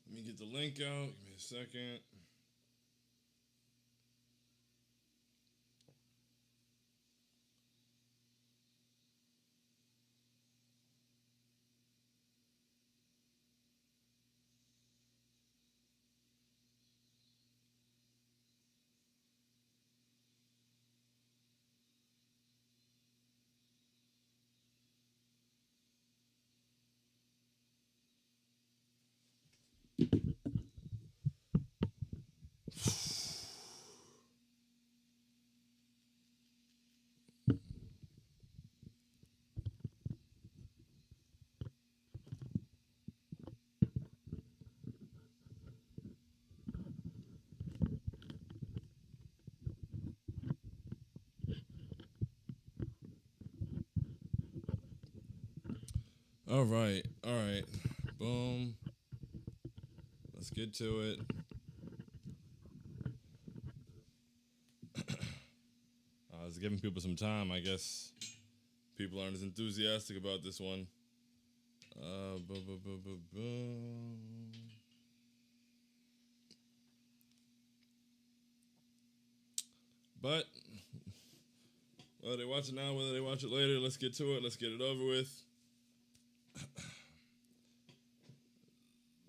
Let me get the link out. Give me a second. All right. Boom. Let's get to it. I was giving people some time. I guess people aren't as enthusiastic about this one. But whether they watch it now, whether they watch it later, let's get to it. Let's get it over with.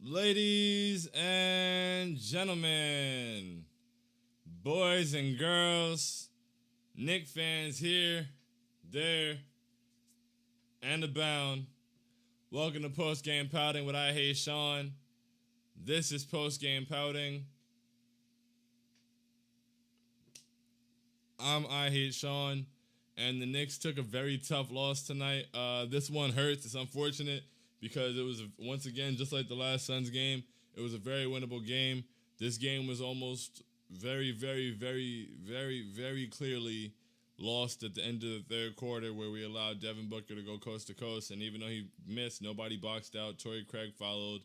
Ladies and gentlemen, boys and girls, Knicks fans here, there, and abound. Welcome to Postgame Pouting with I Hate Sean. This is Postgame Pouting. I'm I Hate Sean, and the Knicks took a very tough loss tonight. This one hurts. It's unfortunate because it was, once again, just like the last Suns game, it was a very winnable game. This game was almost very, very, very, very, very clearly lost at the end of the third quarter, where we allowed Devin Booker to go coast to coast, and even though he missed, nobody boxed out. Torrey Craig followed,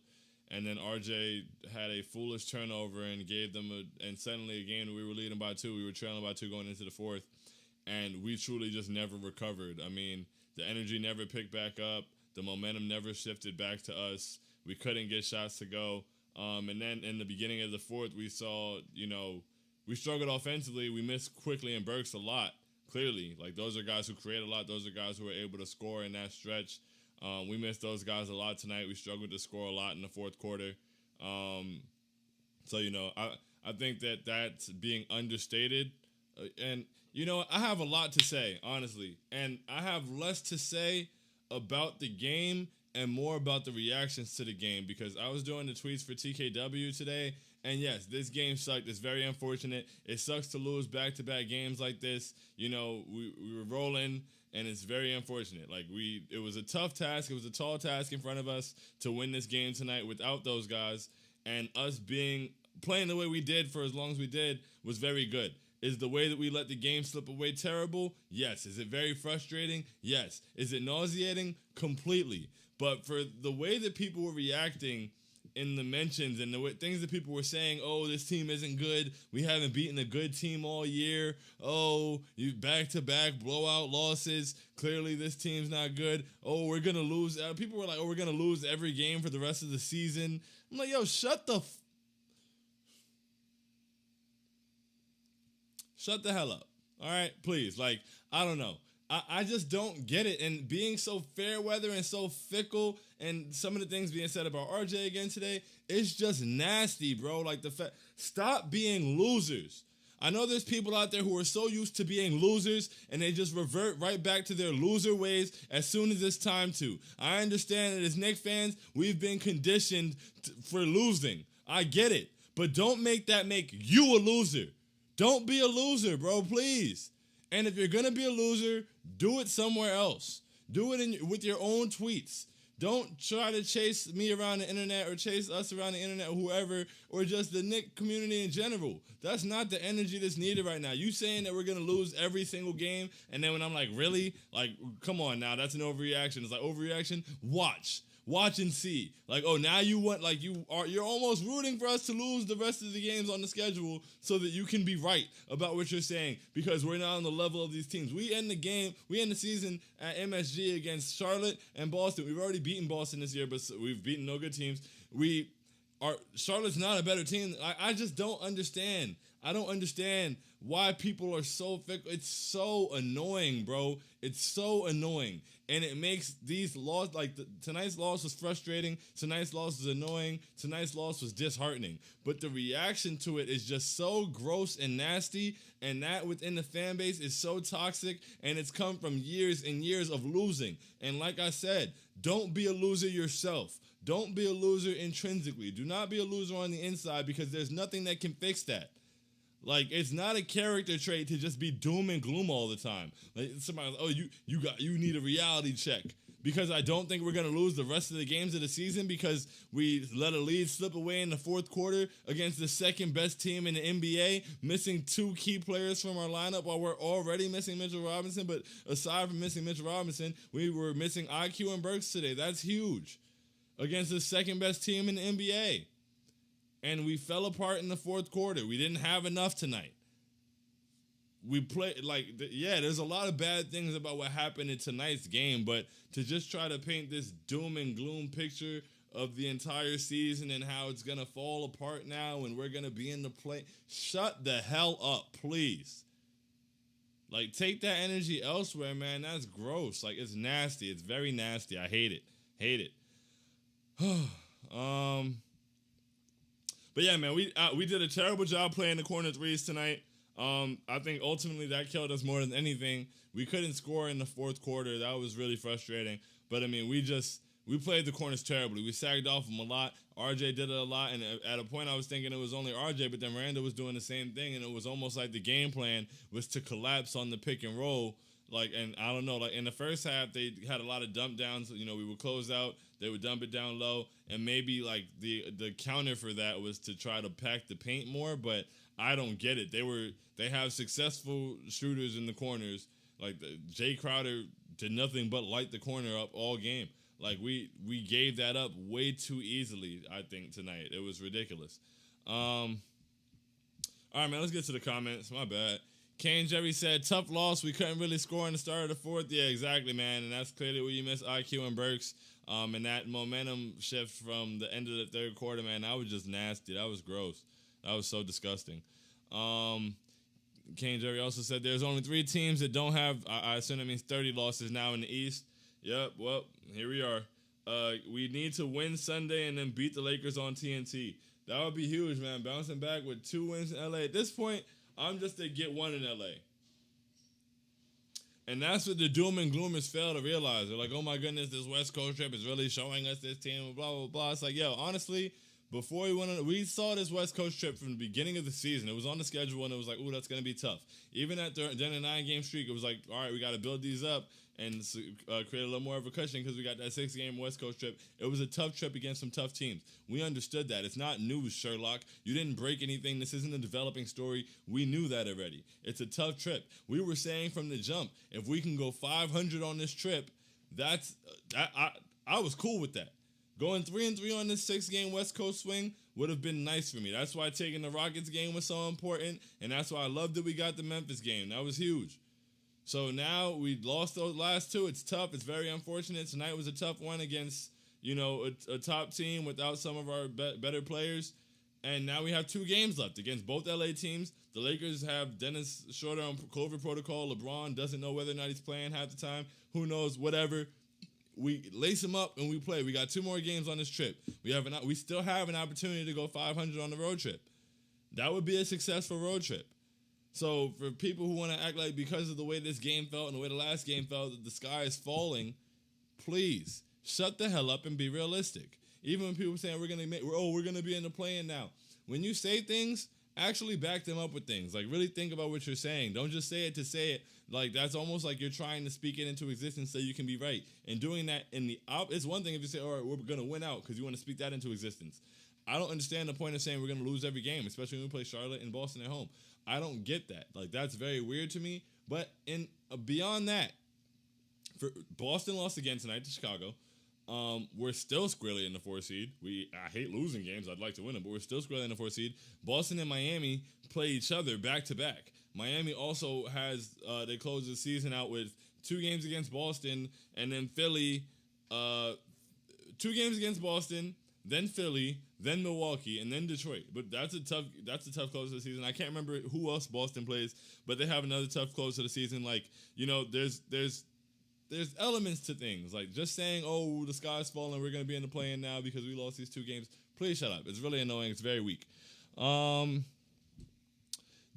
and then RJ had a foolish turnover and gave them and suddenly a game we were leading by 2. We were trailing by 2 going into the fourth, and we truly just never recovered. I mean, the energy never picked back up. The momentum never shifted back to us. We couldn't get shots to go. And then in the beginning of the fourth, we saw, we struggled offensively. We missed Quickly and Burks a lot, clearly. Like, those are guys who create a lot. Those are guys who were able to score in that stretch. We missed those guys a lot tonight. We struggled to score a lot in the fourth quarter. So, I think that that's being understated. And, I have a lot to say, honestly. And I have less to say about the game and more about the reactions to the game, because I was doing the tweets for TKW today, and yes, this game sucked. It's very unfortunate. It sucks to lose back-to-back games like this. We were rolling, and it's very unfortunate. Like, it was a tough task. It was a tall task in front of us to win this game tonight without those guys, and us playing the way we did for as long as we did was very good. Is the way that we let the game slip away terrible? Yes. Is it very frustrating? Yes. Is it nauseating? Completely. But for the way that people were reacting in the mentions and the things that people were saying, oh, this team isn't good. We haven't beaten a good team all year. Oh, you back-to-back blowout losses. Clearly this team's not good. Oh, we're going to lose. People were like, oh, we're going to lose every game for the rest of the season. I'm like, yo, shut the hell up. All right, please. Like, I don't know. I just don't get it. And being so fair weather and so fickle, and some of the things being said about RJ again today, it's just nasty, bro. Like, stop being losers. I know there's people out there who are so used to being losers, and they just revert right back to their loser ways as soon as it's time to. I understand that as Knicks fans, we've been conditioned for losing. I get it. But don't make that make you a loser. Don't be a loser, bro, please. And if you're going to be a loser, do it somewhere else. Do it with your own tweets. Don't try to chase me around the internet or chase us around the internet, whoever, or just the Knicks community in general. That's not the energy that's needed right now. You saying that we're going to lose every single game, and then when I'm like, really? Like, come on now, that's an overreaction. It's like, overreaction? Watch. watch and see. Like, oh, now you want, like, you're almost rooting for us to lose the rest of the games on the schedule so that you can be right about what you're saying, because we're not on the level of these teams. We end the season at MSG against Charlotte and Boston. We've already beaten Boston this year, but we've beaten no good teams. Charlotte's not a better team. I just don't understand. I don't understand why people are so fickle. It's so annoying, bro. It's so annoying. And it makes these losses, like tonight's loss was frustrating. Tonight's loss was annoying. Tonight's loss was disheartening. But the reaction to it is just so gross and nasty. And that within the fan base is so toxic. And it's come from years and years of losing. And like I said, don't be a loser yourself. Don't be a loser intrinsically. Do not be a loser on the inside, because there's nothing that can fix that. Like, it's not a character trait to just be doom and gloom all the time. Like, somebody's, oh, you need a reality check. Because I don't think we're going to lose the rest of the games of the season because we let a lead slip away in the fourth quarter against the second best team in the NBA, missing 2 key players from our lineup while we're already missing Mitchell Robinson. But aside from missing Mitchell Robinson, we were missing IQ and Burks today. That's huge. Against the second best team in the NBA. And we fell apart in the fourth quarter. We didn't have enough tonight. We played, there's a lot of bad things about what happened in tonight's game, but to just try to paint this doom and gloom picture of the entire season and how it's going to fall apart now and we're going to be in the play, shut the hell up, please. Like, take that energy elsewhere, man. That's gross. Like, it's nasty. It's very nasty. I hate it. Hate it. But yeah, man, we did a terrible job playing the corner threes tonight. I think ultimately that killed us more than anything. We couldn't score in the fourth quarter. That was really frustrating. But I mean, we played the corners terribly. We sagged off them a lot. RJ did it a lot, and at a point I was thinking it was only RJ, but then Randall was doing the same thing, and it was almost like the game plan was to collapse on the pick and roll. Like, and I don't know, like in the first half, they had a lot of dump downs. You know, we would close out, they would dump it down low, and maybe like the counter for that was to try to pack the paint more, but I don't get it. They have successful shooters in the corners. Like Jay Crowder did nothing but light the corner up all game. Like we gave that up way too easily, I think, tonight. It was ridiculous. All right, man, let's get to the comments. My bad. Kane Jerry said, tough loss. We couldn't really score in the start of the fourth. Yeah, exactly, man. And that's clearly where you miss IQ and Burks. And that momentum shift from the end of the third quarter, man, that was just nasty. That was gross. That was so disgusting. Kane Jerry also said there's only 3 teams that don't have, I assume that means 30 losses now in the East. Yep, well, here we are. We need to win Sunday and then beat the Lakers on TNT. That would be huge, man. Bouncing back with 2 wins in LA. At this point, I'm just to get 1 in LA. And that's what the doom and gloomers fail to realize. They're like, oh my goodness, this West Coast trip is really showing us this team, blah, blah, blah. It's like, yo, honestly, before we saw this West Coast trip from the beginning of the season. It was on the schedule, and it was like, ooh, that's going to be tough. Even at during a 9-game streak, it was like, all right, we got to build these up and create a little more of a cushion because we got that 6-game West Coast trip. It was a tough trip against some tough teams. We understood that. It's not news, Sherlock. You didn't break anything. This isn't a developing story. We knew that already. It's a tough trip. We were saying from the jump, if we can go 500 on this trip, I was cool with that. Going 3-3 on this 6-game West Coast swing would have been nice for me. That's why taking the Rockets game was so important, and that's why I love that we got the Memphis game. That was huge. So now we lost those last 2. It's tough. It's very unfortunate. Tonight was a tough one against, a top team without some of our better players. And now we have 2 games left against both LA teams. The Lakers have Dennis Schroeder on COVID protocol. LeBron doesn't know whether or not he's playing half the time. Who knows? Whatever. We lace him up and we play. We got 2 more games on this trip. We still have an opportunity to go 500 on the road trip. That would be a successful road trip. So for people who want to act like because of the way this game felt and the way the last game felt that the sky is falling, please shut the hell up and be realistic. Even when people saying we're gonna be in the play-in now. When you say things, actually back them up with things. Like really think about what you're saying. Don't just say it to say it. Like that's almost like you're trying to speak it into existence so you can be right. And doing that it's one thing if you say, all right, we're gonna win out because you want to speak that into existence. I don't understand the point of saying we're gonna lose every game, especially when we play Charlotte and Boston at home. I don't get that. Like that's very weird to me. But beyond that, Boston lost again tonight to Chicago. We're still squarely in the 4th seed. I hate losing games. I'd like to win them, but we're still squarely in the 4th seed. Boston and Miami play each other back to back. Miami also has they close the season out with 2 games against Boston, and then Philly. 2 games against Boston, then Philly, then Milwaukee, and then Detroit. But that's a tough close to the season. I can't remember who else Boston plays, but they have another tough close to the season. Like, there's elements to things. Like, just saying, oh, the sky's falling, we're gonna be in the play-in now because we lost these 2 games. Please shut up. It's really annoying. It's very weak.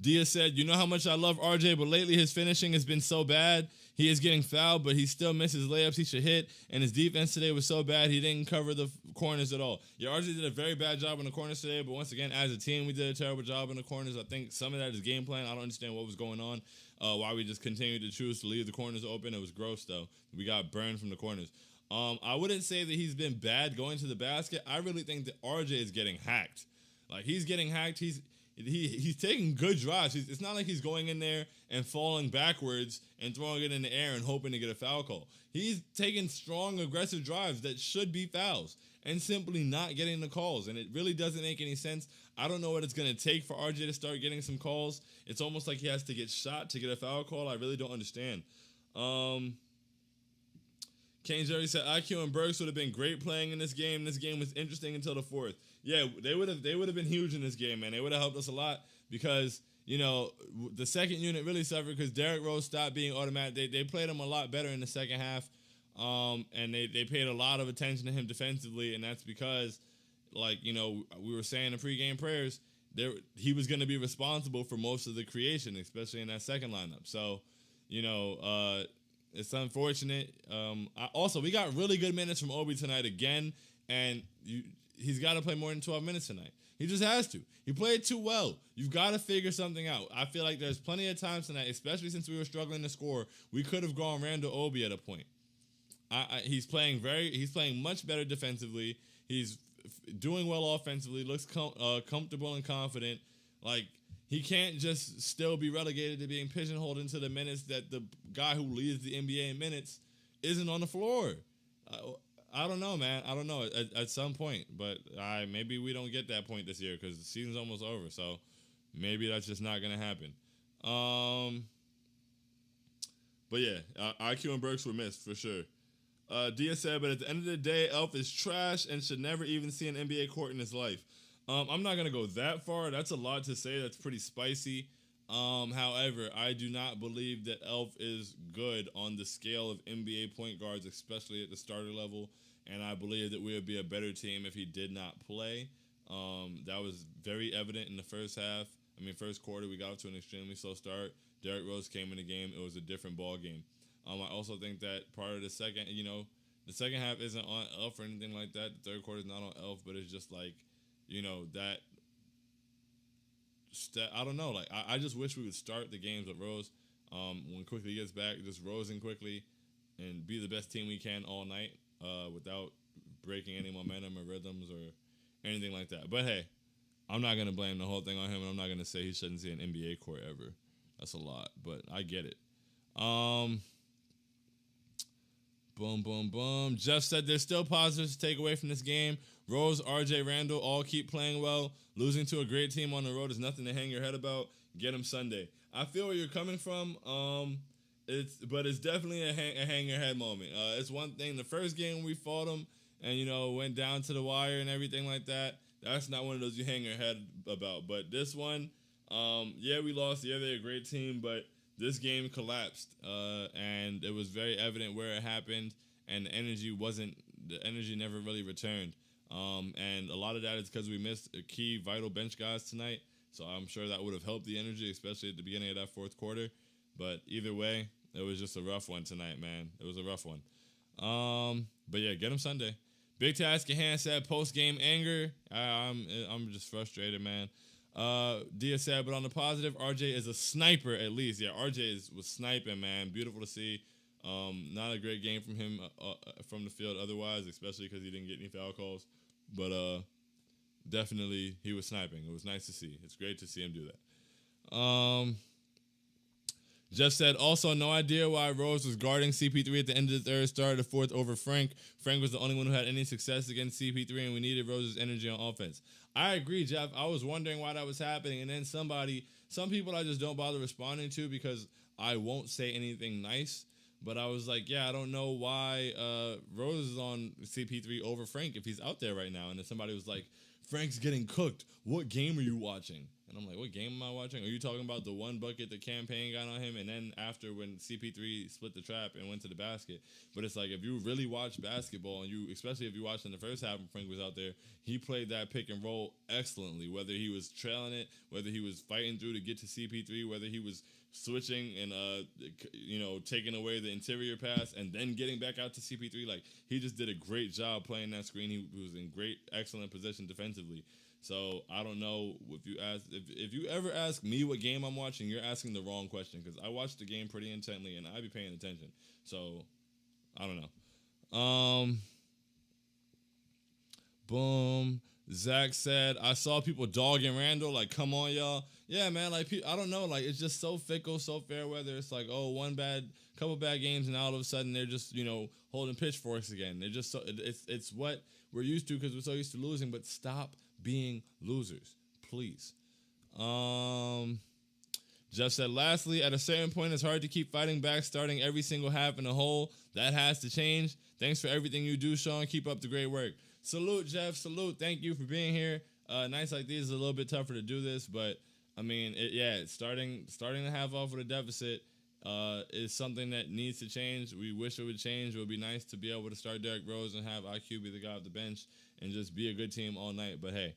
Dia said, you know how much I love RJ, but lately his finishing has been so bad. He is getting fouled, but he still misses layups he should hit, and his defense today was so bad he didn't cover the corners at all. Yeah, RJ did a very bad job on the corners today, but once again, as a team, we did a terrible job on the corners. I think some of that is game plan. I don't understand what was going on, why we just continued to choose to leave the corners open. It was gross, though. We got burned from the corners. I wouldn't say that he's been bad going to the basket. I really think that RJ is getting hacked. Like, he's getting hacked. He's taking good drives. It's not like he's going in there and falling backwards and throwing it in the air and hoping to get a foul call. He's taking strong, aggressive drives that should be fouls and simply not getting the calls. And it really doesn't make any sense. I don't know what it's going to take for RJ to start getting some calls. It's almost like he has to get shot to get a foul call. I really don't understand. Kane Jerry said IQ and Burks would have been great playing in this game. This game was interesting until the 4th. Yeah, they would have been huge in this game, man. They would have helped us a lot because, the second unit really suffered because Derrick Rose stopped being automatic. They played him a lot better in the second half, and they paid a lot of attention to him defensively, and that's because, we were saying in pregame prayers, he was going to be responsible for most of the creation, especially in that second lineup. So, it's unfortunate. We got really good minutes from Obi tonight again, and he's got to play more than 12 minutes tonight. He just has to. He played too well. You've got to figure something out. I feel like there's plenty of times tonight, especially since we were struggling to score, we could have gone Randall Obi at a point. He's playing much better defensively. He's doing well offensively. Looks comfortable and confident. Like, he can't just still be relegated to being pigeonholed into the minutes that the guy who leads the NBA in minutes isn't on the floor. I don't know, man. I don't know at some point, but maybe we don't get that point this year because the season's almost over. So maybe that's just not gonna happen. But yeah, IQ and Burks were missed for sure. Dia said, but at the end of the day, Elf is trash and should never even see an NBA court in his life. I'm not gonna go that far. That's a lot to say. That's pretty spicy. However, I do not believe that Elf is good on the scale of NBA point guards, especially at the starter level. And I believe that we would be a better team if he did not play. That was very evident in the first quarter. We got off to an extremely slow start. Derrick Rose came in the game. It was a different ball game. I also think that part of the second half isn't on Elf or anything like that. The third quarter is not on Elf, but it's just like, I don't know. Like, I just wish we would start the games with Rose. When Quickly gets back, just Rose in Quickly and be the best team we can all night without breaking any momentum or rhythms or anything like that. But hey, I'm not going to blame the whole thing on him, and I'm not going to say he shouldn't see an NBA court ever. That's a lot, but I get it. Boom, boom, boom. Jeff said there's still positives to take away from this game. Rose, RJ, Randall all keep playing well. Losing to a great team on the road is nothing to hang your head about. Get them Sunday. I feel where you're coming from. It's definitely a hang your head moment. It's one thing. The first game we fought them and went down to the wire and everything like that. That's not one of those you hang your head about. But this one, we lost. Yeah, they're a great team, but this game collapsed, and it was very evident where it happened, and the energy never really returned. And a lot of that is because we missed key vital bench guys tonight, so I'm sure that would have helped the energy, especially at the beginning of that fourth quarter. But either way, it was just a rough one tonight, man. It was a rough one. But yeah, get them Sunday. Big Task at hand said post-game anger. I'm just frustrated, man. Dia said, but on the positive, RJ is a sniper at least. Yeah, RJ was sniping, man. Beautiful to see. Not a great game from him from the field otherwise, especially because he didn't get any foul calls. But definitely he was sniping. It was nice to see. It's great to see him do that. Jeff said, also, no idea why Rose was guarding CP3 at the end of the third, started the fourth over Frank. Frank was the only one who had any success against CP3, and we needed Rose's energy on offense. I agree, Jeff. I was wondering why that was happening, and then some people I just don't bother responding to because I won't say anything nice. But I was like, yeah, I don't know why Rose is on CP3 over Frank if he's out there right now. And then somebody was like, Frank's getting cooked. What game are you watching? And I'm like, what game am I watching? Are you talking about the one bucket the campaign got on him? And then after when CP3 split the trap and went to the basket. But it's like, if you really watch basketball, and especially if you watched in the first half when Frank was out there, he played that pick and roll excellently. Whether he was trailing it, whether he was fighting through to get to CP3, whether he was switching and taking away the interior pass and then getting back out to CP3, like he just did a great job playing that screen. He was in excellent position defensively. So I don't know if you ever ask me what game I'm watching, you're asking the wrong question because I watch the game pretty intently and I be paying attention. So I don't know. Boom. Zach said, I saw people dogging Randall. Like, come on, y'all. Yeah, man. Like, I don't know. Like, it's just so fickle, so fair weather. It's like, couple bad games, and all of a sudden they're just, holding pitchforks again. They're just it's what we're used to because we're so used to losing. But stop being losers, please. Jeff said, lastly, at a certain point, it's hard to keep fighting back, starting every single half in a hole. That has to change. Thanks for everything you do, Sean. Keep up the great work. Salute, Jeff. Salute. Thank you for being here. Nights like these is a little bit tougher to do this, but I mean, starting the half off with a deficit is something that needs to change. We wish it would change. It would be nice to be able to start Derrick Rose and have IQ be the guy off the bench and just be a good team all night. But hey,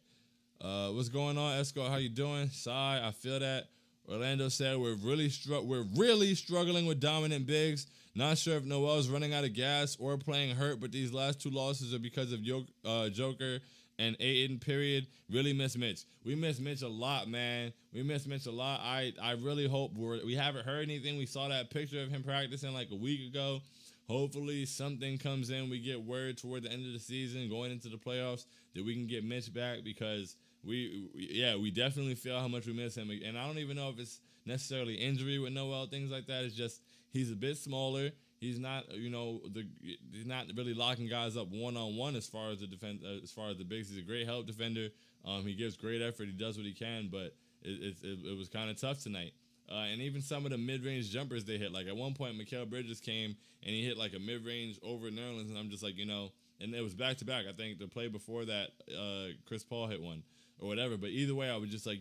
what's going on, Esco? How you doing? Sai, I feel that. Orlando said we're really struggling with dominant bigs. Not sure if Noel's running out of gas or playing hurt, but these last two losses are because of Joker and Aiden, period. Really miss Mitch. We miss Mitch a lot, man. We miss Mitch a lot. I really hope we haven't heard anything. We saw that picture of him practicing like a week ago. Hopefully something comes in. We get word toward the end of the season, going into the playoffs, that we can get Mitch back because we definitely feel how much we miss him. And I don't even know if it's necessarily injury with Noel, things like that. It's just he's a bit smaller. He's not, he's not really locking guys up one-on-one as far as the defense, as far as the bigs. He's a great help defender. He gives great effort. He does what he can, but it was kind of tough tonight. And even some of the mid-range jumpers they hit. Like at one point, Mikal Bridges came and he hit like a mid-range over Nerlens, and I'm just like, and it was back-to-back. I think the play before that, Chris Paul hit one or whatever. But either way, I was just like,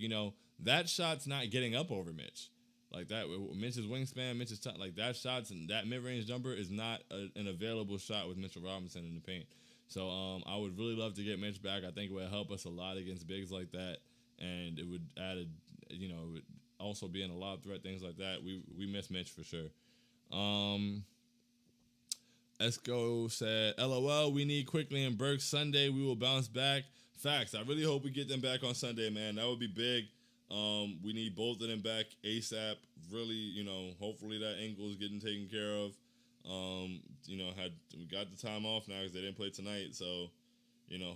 that shot's not getting up over Mitch. Like that, Mitch's wingspan, Mitch's like that shots and that mid-range jumper is not an available shot with Mitchell Robinson in the paint. So I would really love to get Mitch back. I think it would help us a lot against bigs like that, and it would add, it would also be in a lot of threat, things like that. We miss Mitch for sure. Esco said, LOL, we need Quickly and Burks Sunday. We will bounce back. Facts. I really hope we get them back on Sunday, man. That would be big. We need both of them back ASAP. Really, hopefully that ankle is getting taken care of. We got the time off now because they didn't play tonight. So,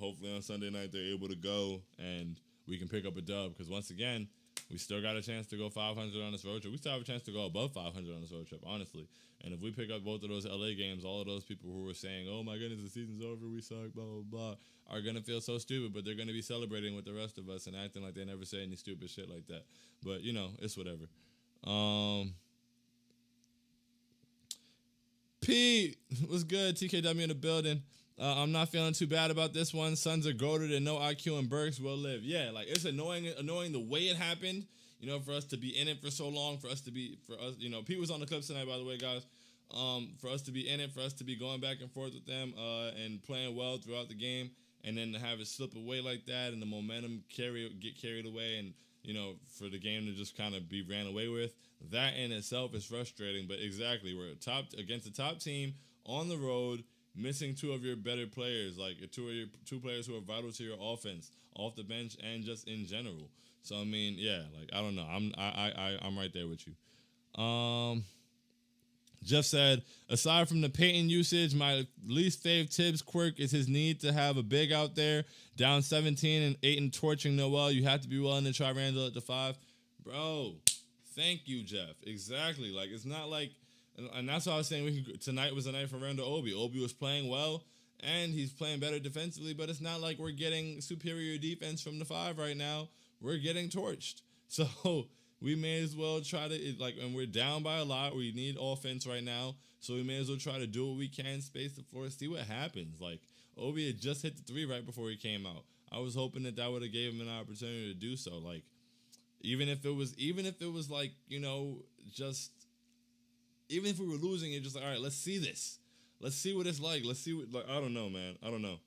hopefully on Sunday night they're able to go and we can pick up a dub. Because once again, we still got a chance to go 500 on this road trip. We still have a chance to go above 500 on this road trip, honestly. And if we pick up both of those LA games, all of those people who were saying, oh my goodness, the season's over, we suck, blah, blah, blah, are going to feel so stupid, but they're going to be celebrating with the rest of us and acting like they never say any stupid shit like that. But, it's whatever. Pete, what's good? TKW in the building. I'm not feeling too bad about this one. Suns are goated and no IQ and Burks will live. Yeah, like it's annoying the way it happened. For us to be in it for so long, for us, Pete was on the Clips tonight, by the way, guys. For us to be in it, for us to be going back and forth with them, and playing well throughout the game, and then to have it slip away like that, and the momentum get carried away, and for the game to just kind of be ran away with, that in itself is frustrating. But exactly, we're against a top team on the road, missing two of your better players, like two players who are vital to your offense, off the bench and just in general. So I mean, yeah, like I don't know. I'm right there with you. Jeff said, aside from the Peyton usage, my least fave Tibbs quirk is his need to have a big out there. Down 17 and Ayton torching Noel. You have to be willing to try Randall at the 5. Bro, Thank you, Jeff. Exactly. Like, it's not like, and that's why I was saying tonight was a night for Randall Obi. Obi was playing well, and he's playing better defensively, but it's not like we're getting superior defense from the 5 right now. We're getting torched. So we may as well try to, and we're down by a lot. We need offense right now, so we may as well try to do what we can, space the floor, see what happens. Like, Obi had just hit the 3 right before he came out. I was hoping that would have gave him an opportunity to do so. Like, even if it was like, just, even if we were losing it, just like, all right, let's see this. Let's see what it's like. Let's see what, like, I don't know, man. I don't know.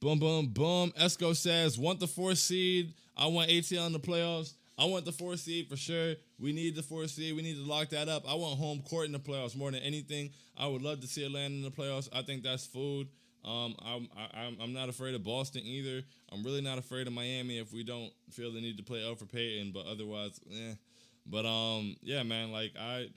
Boom, boom, boom. Esco says, want the 4 seed. I want ATL in the playoffs. I want the 4 seed for sure. We need the 4 seed. We need to lock that up. I want home court in the playoffs more than anything. I would love to see Atlanta in the playoffs. I think that's food. I'm not afraid of Boston either. I'm really not afraid of Miami if we don't feel the need to play Elfrid Payton, but otherwise, But yeah, man, like I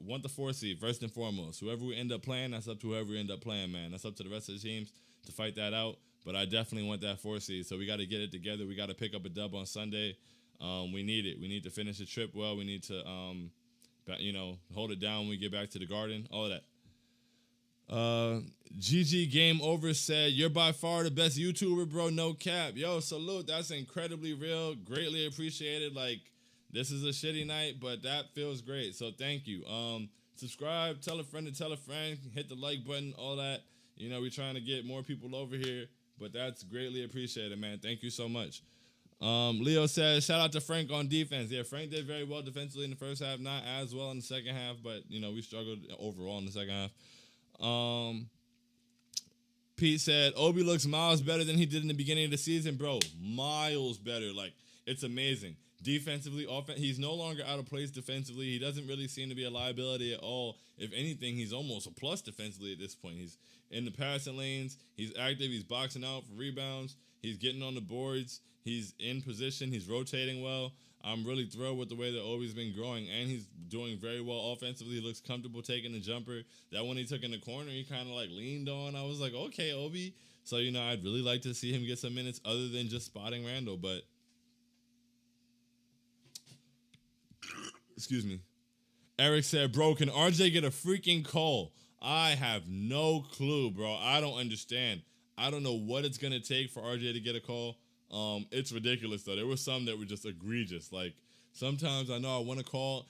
want the 4 seed first and foremost. Whoever we end up playing, that's up to whoever we end up playing, man. That's up to the rest of the teams to fight that out. But I definitely want that 4 seed. So we got to get it together. We got to pick up a dub on Sunday. We need it. We need to finish the trip well. We need to hold it down when we get back to the Garden. All of that. GG Game Over said, you're by far the best YouTuber, bro. No cap. Yo, salute. That's incredibly real. Greatly appreciated. Like, this is a shitty night, but that feels great. So thank you. Subscribe, tell a friend to tell a friend, hit the like button, all that. We're trying to get more people over here, but that's greatly appreciated, man. Thank you so much. Leo says, shout out to Frank on defense. Yeah, Frank did very well defensively in the first half, not as well in the second half, but, we struggled overall in the second half. Pete said, Obi looks miles better than he did in the beginning of the season. Bro, miles better. Like, it's amazing. Defensively, he's no longer out of place defensively. He doesn't really seem to be a liability at all. If anything, he's almost a plus defensively at this point. He's in the passing lanes. He's active. He's boxing out for rebounds. He's getting on the boards. He's in position. He's rotating well. I'm really thrilled with the way that Obi's been growing, and he's doing very well offensively. He looks comfortable taking the jumper. That one he took in the corner, he kind of like leaned on. I was like, okay, Obi. So, I'd really like to see him get some minutes other than just spotting Randall, but excuse me. Eric said, bro, can RJ get a freaking call? I have no clue, bro. I don't understand. I don't know what it's going to take for RJ to get a call. It's ridiculous, though. There were some that were just egregious. Like, sometimes I know I want to call.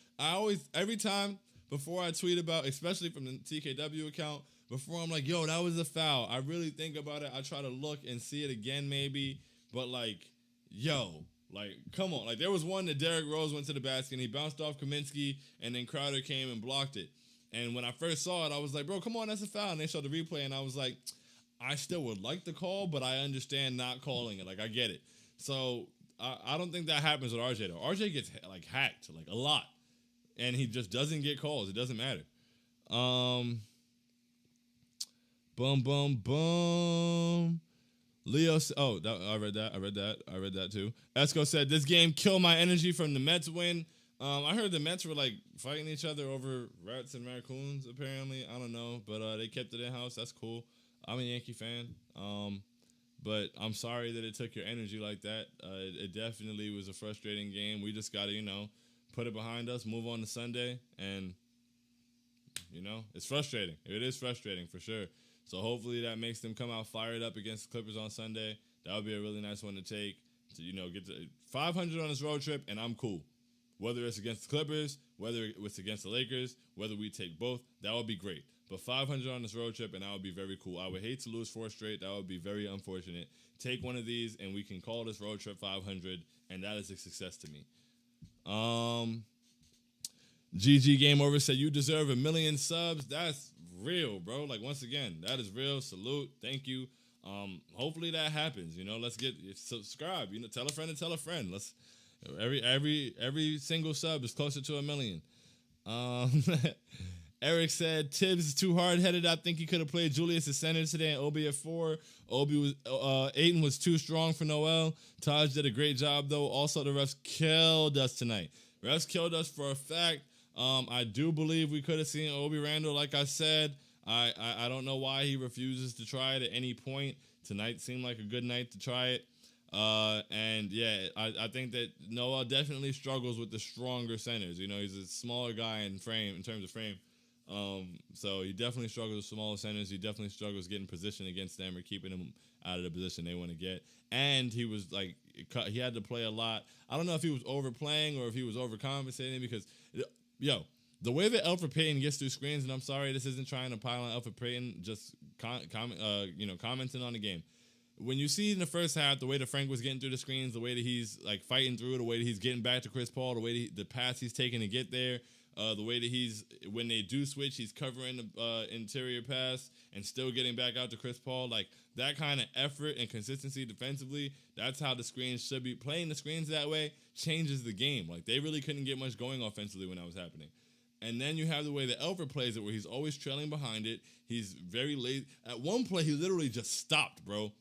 Every time before I tweet about, especially from the TKW account, before I'm like, yo, that was a foul. I really think about it. I try to look and see it again maybe. But, like, yo, like, come on. Like, there was one that Derrick Rose went to the basket, and he bounced off Kaminsky, and then Crowder came and blocked it. And when I first saw it, I was like, bro, come on, that's a foul. And they showed the replay, and I was like, I still would like the call, but I understand not calling it. Like, I get it. So, I don't think that happens with RJ, though. RJ gets, like, hacked, like, a lot. And he just doesn't get calls. It doesn't matter. Boom, boom, boom. Leo, I read that too. Esco said, this game killed my energy from the Mets win. I heard the Mets were, like, fighting each other over rats and raccoons, apparently. I don't know, but they kept it in-house. That's cool. I'm a Yankee fan, but I'm sorry that it took your energy like that. It definitely was a frustrating game. We just got to, put it behind us, move on to Sunday, and, it's frustrating. It is frustrating for sure. So hopefully that makes them come out fired up against the Clippers on Sunday. That would be a really nice one to take to, get to 500 on this road trip, and I'm cool. Whether it's against the Clippers, whether it's against the Lakers, whether we take both, that would be great. But 500 on this road trip, and that would be very cool. I would hate to lose 4 straight. That would be very unfortunate. Take one of these, and we can call this road trip 500, and that is a success to me. GG Game Over said, you deserve 1 million subs. That's real, bro. Like, once again, that is real. Salute. Thank you. Hopefully that happens. Let's get subscribe. Tell a friend to tell a friend. Let's every single sub is closer to 1 million. Eric said, Tibbs is too hard-headed. I think he could have played Julius at center today and Obi at 4. Ayton was too strong for Noel. Taj did a great job, though. Also, the refs killed us tonight. Refs killed us for a fact. I do believe we could have seen Obi Randall, like I said. I don't know why he refuses to try it at any point. Tonight seemed like a good night to try it. And yeah, I think that Noah definitely struggles with the stronger centers. You know, he's a smaller guy in terms of frame. So he definitely struggles with smaller centers. He definitely struggles getting position against them or keeping them out of the position they want to get. And he was like, he had to play a lot. I don't know if he was overplaying or if he was overcompensating because, yo, the way that Elfrid Payton gets through screens, and I'm sorry, this isn't trying to pile on Elfrid Payton, just commenting on the game. When you see in the first half the way that Frank was getting through the screens, the way that he's like fighting through, the way that he's getting back to Chris Paul, the way that the pass he's taking to get there, the way that he's, when they do switch, he's covering the interior pass and still getting back out to Chris Paul. Like, that kind of effort and consistency defensively, that's how the screens should be. Playing the screens that way changes the game. Like, they really couldn't get much going offensively when that was happening. And then you have the way that Elfrid plays it, where he's always trailing behind it. He's very late. At one play, he literally just stopped, bro.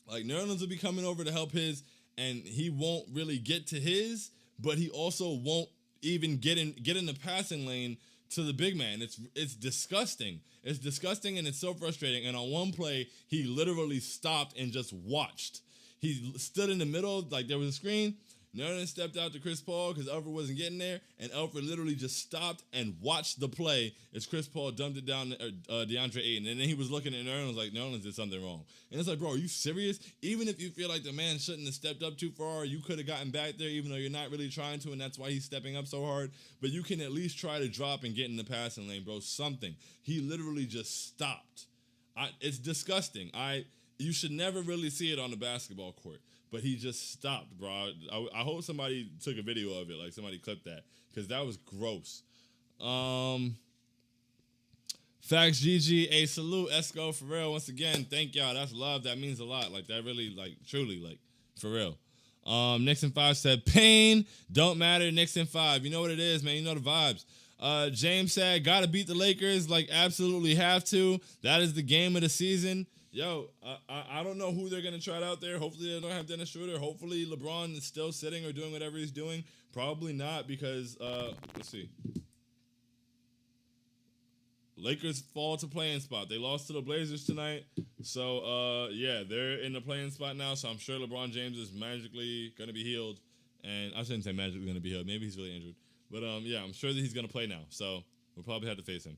Like, Nerlens will be coming over to help his, and he won't really get to his, but he also won't even get in the passing lane to the big man. It's disgusting. It's disgusting, and it's so frustrating. And on one play, he literally stopped and just watched. He stood in the middle, like there was a screen. Nerlens stepped out to Chris Paul because Elfrid wasn't getting there, and Elfrid literally just stopped and watched the play as Chris Paul dumped it down to DeAndre Ayton. And then he was looking at Nerlens like, Nerlens did something wrong. And it's like, bro, are you serious? Even if you feel like the man shouldn't have stepped up too far, you could have gotten back there even though you're not really trying to, and that's why he's stepping up so hard. But you can at least try to drop and get in the passing lane, bro. Something. He literally just stopped. It's disgusting. You should never really see it on the basketball court. But he just stopped, bro. I hope somebody took a video of it, like somebody clipped that, because that was gross. Facts, GG, a salute, Esco, for real. Once again, thank y'all. That's love. That means a lot. Like, that really, like, truly, like, for real. Knicks in 5 said, pain, don't matter, Knicks in 5. You know what it is, man. You know the vibes. James said, gotta beat the Lakers, like, absolutely have to. That is the game of the season. Yo, I don't know who they're going to try out there. Hopefully they don't have Dennis Schroeder. Hopefully LeBron is still sitting or doing whatever he's doing. Probably not because, let's see. Lakers fall to playing spot. They lost to the Blazers tonight. So, yeah, they're in the playing spot now. So I'm sure LeBron James is magically going to be healed. And I shouldn't say magically going to be healed. Maybe he's really injured. But, yeah, I'm sure that he's going to play now. So we'll probably have to face him.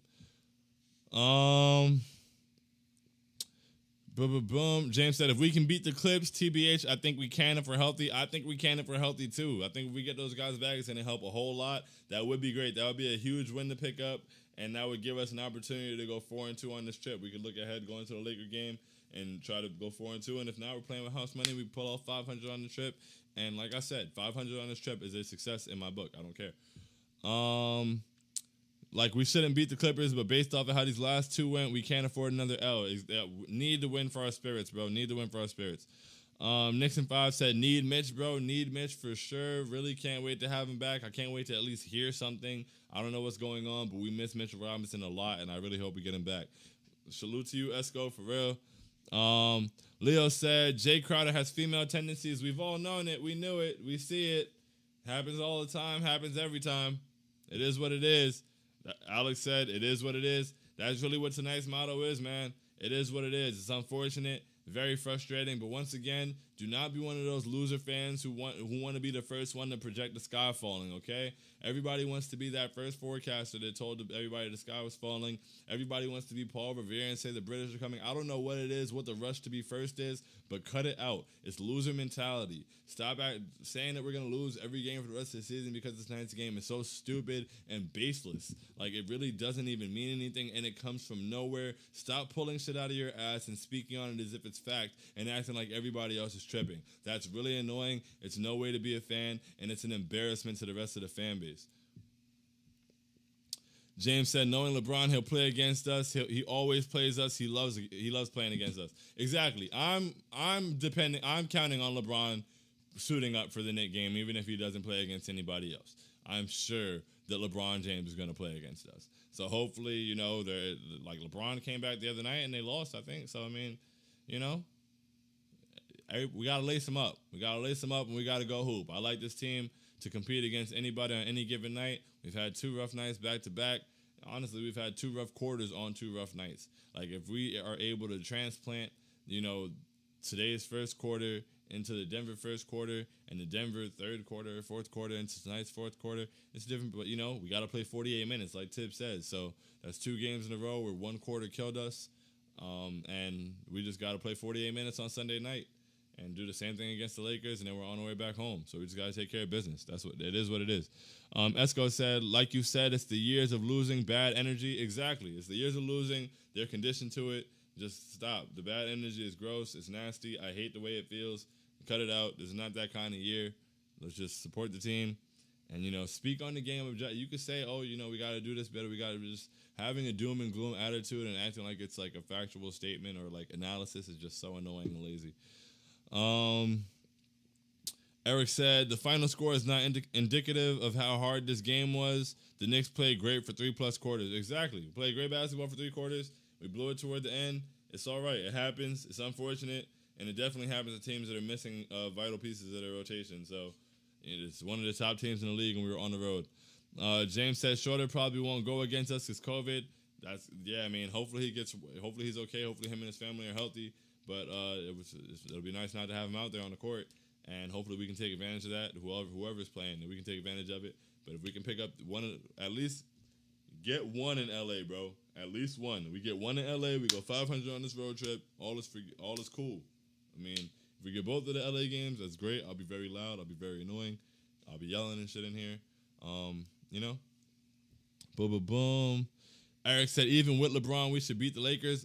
Boom. James said, if we can beat the Clips, TBH, I think we can if we're healthy. I think we can if we're healthy, too. I think if we get those guys back, it's going to help a whole lot. That would be great. That would be a huge win to pick up, and that would give us an opportunity to go 4-2 on this trip. We could look ahead going to the Laker game and try to go 4-2, and if not, we're playing with house money. We pull off 500 on the trip, and like I said, 500 on this trip is a success in my book. I don't care. Like, we shouldn't beat the Clippers, but based off of how these last two went, we can't afford another L. Need to win for our spirits, bro. Need to win for our spirits. Nixon 5 said, need Mitch, bro. Need Mitch for sure. Really can't wait to have him back. I can't wait to at least hear something. I don't know what's going on, but we miss Mitchell Robinson a lot, and I really hope we get him back. Salute to you, Esco, for real. Leo said, Jay Crowder has female tendencies. We've all known it. We knew it. We see it. Happens all the time. Happens every time. It is what it is. Alex said, it is what it is. That's really what tonight's motto is, man. It is what it is. It's unfortunate, very frustrating, but once again, do not be one of those loser fans who want to be the first one to project the sky falling, okay? Everybody wants to be that first forecaster that told everybody the sky was falling. Everybody wants to be Paul Revere and say the British are coming. I don't know what it is, what the rush to be first is, but cut it out. It's loser mentality. Stop saying that we're going to lose every game for the rest of the season because this tonight's game is so stupid and baseless. Like, it really doesn't even mean anything, and it comes from nowhere. Stop pulling shit out of your ass and speaking on it as if it's fact and acting like everybody else is tripping. That's really annoying. It's no way to be a fan, and it's an embarrassment to the rest of the fan base. James said, knowing LeBron, he'll play against us. He always plays us. He loves playing against us. Exactly. I'm counting on LeBron suiting up for the Knicks game, even if he doesn't play against anybody else. I'm sure that LeBron James is going to play against us. So hopefully, you know, like LeBron came back the other night and they lost, I think. So, I mean, you know, we got to lace him up. We got to lace him up and we got to go hoop. I like this team to compete against anybody on any given night. We've had 2 rough nights back to back. Honestly, we've had 2 rough quarters on 2 rough nights. Like, if we are able to transplant, you know, today's first quarter into the Denver first quarter and the Denver third quarter, fourth quarter, into tonight's fourth quarter. It's different, but we got to play 48 minutes, like Tip says. So that's 2 games in a row where one quarter killed us, and we just got to play 48 minutes on Sunday night and do the same thing against the Lakers, and then we're on our way back home. So we just got to take care of business. That's what it is. What it is. Esco said, like you said, it's the years of losing, bad energy. Exactly, it's the years of losing. They're conditioned to it. Just stop. The bad energy is gross. It's nasty. I hate the way it feels. Cut it out. This is not that kind of year. Let's just support the team, and speak on the game. You could say, oh, we got to do this better. We got to just having a doom and gloom attitude and acting like it's like a factual statement or like analysis is just so annoying and lazy. Eric said the final score is not indicative of how hard this game was. The Knicks played great for 3+ quarters. Exactly. We played great basketball for 3 quarters. We blew it toward the end. It's all right. It happens. It's unfortunate, and it definitely happens to teams that are missing vital pieces of their rotation. So it's one of the top teams in the league, and we were on the road. James said Shorter probably won't go against us because COVID. Hopefully he's okay. Hopefully him and his family are healthy. But it'll be nice not to have him out there on the court, and hopefully we can take advantage of that. Whoever's playing, we can take advantage of it. But if we can pick up one, at least get one in LA, bro. At least one. We get one in LA. We go 500 on this road trip. All is cool. I mean, if we get both of the LA games, that's great. I'll be very loud. I'll be very annoying. I'll be yelling and shit in here. Boom, boom, boom. Eric said, even with LeBron, we should beat the Lakers.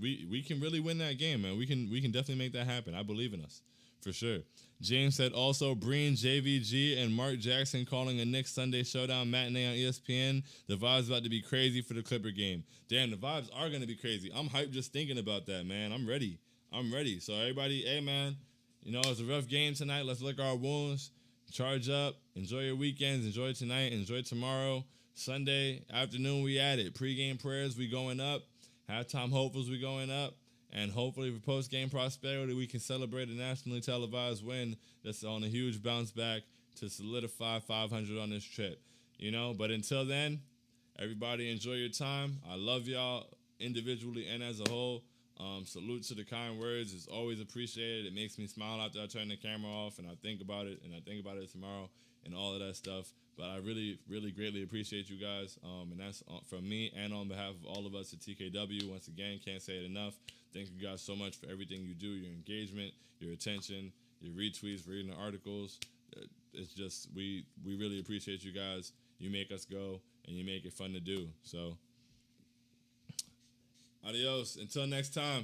We can really win that game, man. We can definitely make that happen. I believe in us, for sure. James said also, Breen, JVG, and Mark Jackson calling a Knicks Sunday Showdown matinee on ESPN. The vibe's about to be crazy for the Clipper game. Damn, the vibes are going to be crazy. I'm hyped just thinking about that, man. I'm ready. So everybody, hey, man, it's a rough game tonight. Let's lick our wounds. Charge up. Enjoy your weekends. Enjoy tonight. Enjoy tomorrow. Sunday afternoon, we at it. Pre-game prayers, we going up. Halftime hopefuls, we going up. And hopefully for post-game prosperity, we can celebrate a nationally televised win that's on a huge bounce back to solidify 500 on this trip. But until then, everybody enjoy your time. I love y'all individually and as a whole. Salute to the kind words. It's always appreciated. It makes me smile after I turn the camera off and I think about it, and I think about it tomorrow and all of that stuff. But I really, really greatly appreciate you guys. And that's from me and on behalf of all of us at TKW. Once again, can't say it enough. Thank you guys so much for everything you do, your engagement, your attention, your retweets, reading the articles. It's just, we really appreciate you guys. You make us go, and you make it fun to do. So, adios. Until next time.